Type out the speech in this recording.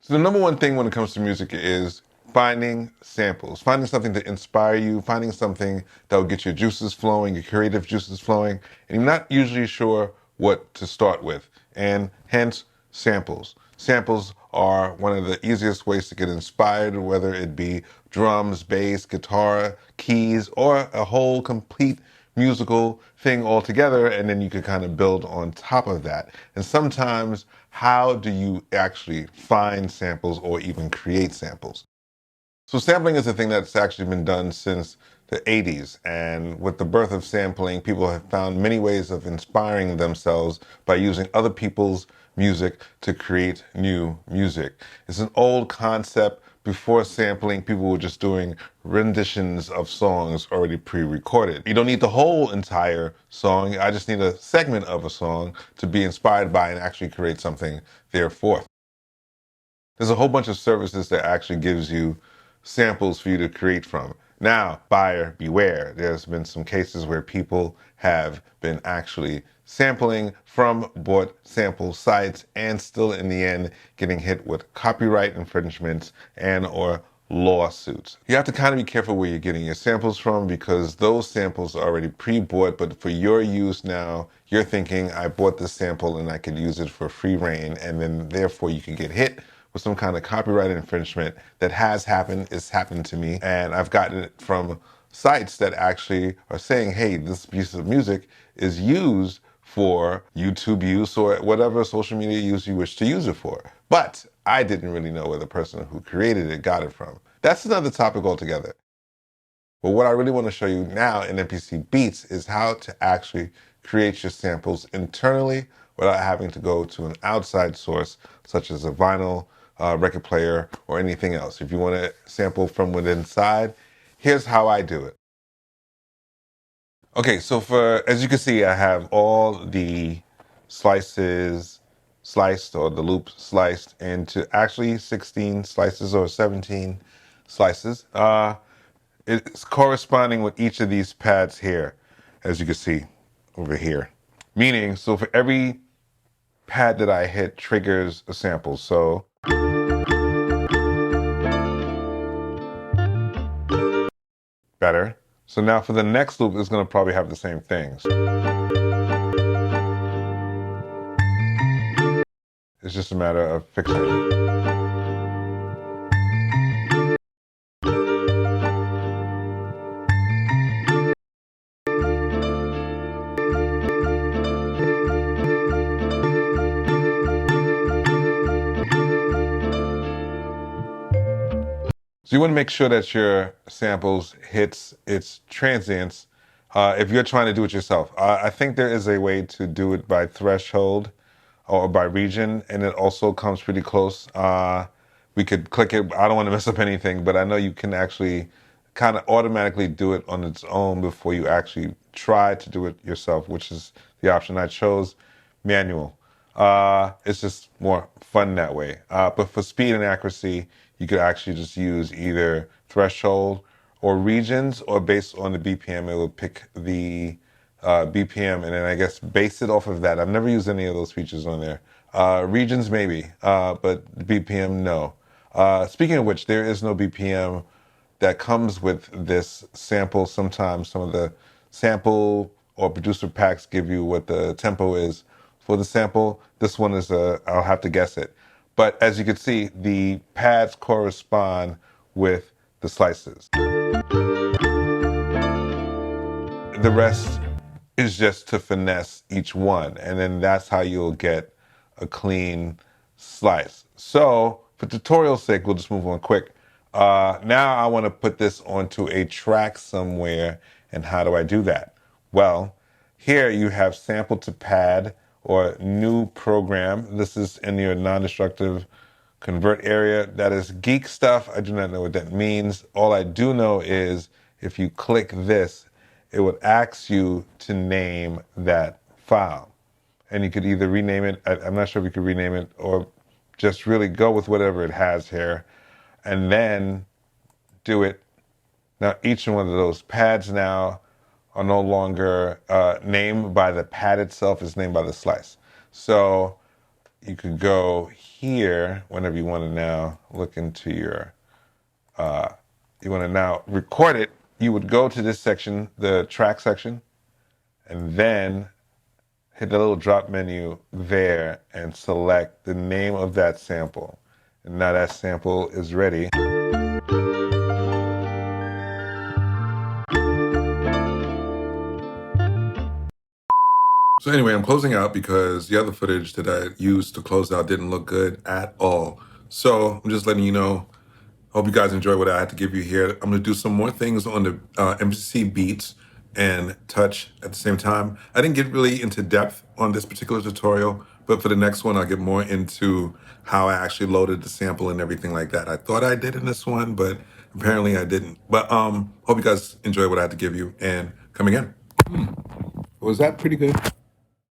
So the number one thing when it comes to music is finding samples, finding something to inspire you, finding something that will get your juices flowing, your creative juices flowing, and you're not usually sure what to start with, and hence samples. Samples are one of the easiest ways to get inspired, whether it be drums, bass, guitar, keys, or a whole complete musical thing altogether, and then you can kind of build on top of that. And sometimes, how do you actually find samples or even create samples? So sampling is a thing that's actually been done since the 80s, and with the birth of sampling, people have found many ways of inspiring themselves by using other people's music to create new music. It's an old concept. Before sampling, people were just doing renditions of songs already pre-recorded. You don't need the whole entire song. I just need a segment of a song to be inspired by and actually create something therefore. There's a whole bunch of services that actually gives you samples for you to create from. Now, buyer beware. There's been some cases where people have been actually sampling from bought sample sites and still in the end getting hit with copyright infringements and or lawsuits. You have to kind of be careful where you're getting your samples from because those samples are already pre-bought, but for your use now, you're thinking, I bought this sample and I could use it for free reign, and then therefore you can get hit with some kind of copyright infringement. That has happened. It's happened to me, and I've gotten it from sites that actually are saying, hey, this piece of music is used for YouTube use or whatever social media use you wish to use it for. But I didn't really know where the person who created it got it from. That's another topic altogether. But what I really want to show you now in MPC Beats is how to actually create your samples internally without having to go to an outside source, such as a vinyl record player or anything else. If you want to sample from within inside, here's how I do it. Okay, so as you can see, I have all the slices sliced, or the loops sliced into actually 16 slices or 17 slices. It's corresponding with each of these pads here, as you can see over here. Meaning, so for every pad that I hit triggers a sample. So better. So now for the next loop, it's going to probably have the same things. It's just a matter of fixing it. So you want to make sure that your samples hits its transients if you're trying to do it yourself. I think there is a way to do it by threshold or by region, and it also comes pretty close. We could click it. I don't want to mess up anything, but I know you can actually kind of automatically do it on its own before you actually try to do it yourself, which is the option I chose, manual. It's just more fun that way. But for speed and accuracy, you could actually just use either threshold or regions, or based on the BPM, it will pick the BPM and then I guess base it off of that. I've never used any of those features on there. Regions maybe, but BPM no. Speaking of which, there is no BPM that comes with this sample. Sometimes some of the sample or producer packs give you what the tempo is for the sample. This one is I'll have to guess it. But as you can see, the pads correspond with the slices. The rest is just to finesse each one, and then that's how you'll get a clean slice. So for tutorial's sake, we'll just move on quick. Now I want to put this onto a track somewhere, and how do I do that? Well, here you have sample to pad or new program. This is in your non-destructive convert area. That is geek stuff. I do not know what that means. All I do know is if you click this, it would ask you to name that file. And you could either rename it, I'm not sure if you could rename it, or just really go with whatever it has here, and then do it. Now, each one of those pads now are no longer named by the pad itself, it's named by the slice. So you could go here whenever you want to now look into your, you want to now record it. You would go to this section, the track section, and then hit the little drop menu there and select the name of that sample. And now that sample is ready. So anyway, I'm closing out because the other footage that I used to close out didn't look good at all. So I'm just letting you know. Hope you guys enjoy what I had to give you here. I'm gonna do some more things on the MPC Beats and Touch at the same time. I didn't get really into depth on this particular tutorial, but for the next one, I'll get more into how I actually loaded the sample and everything like that. I thought I did in this one, but apparently I didn't. But hope you guys enjoy what I had to give you and come again. Was that pretty good?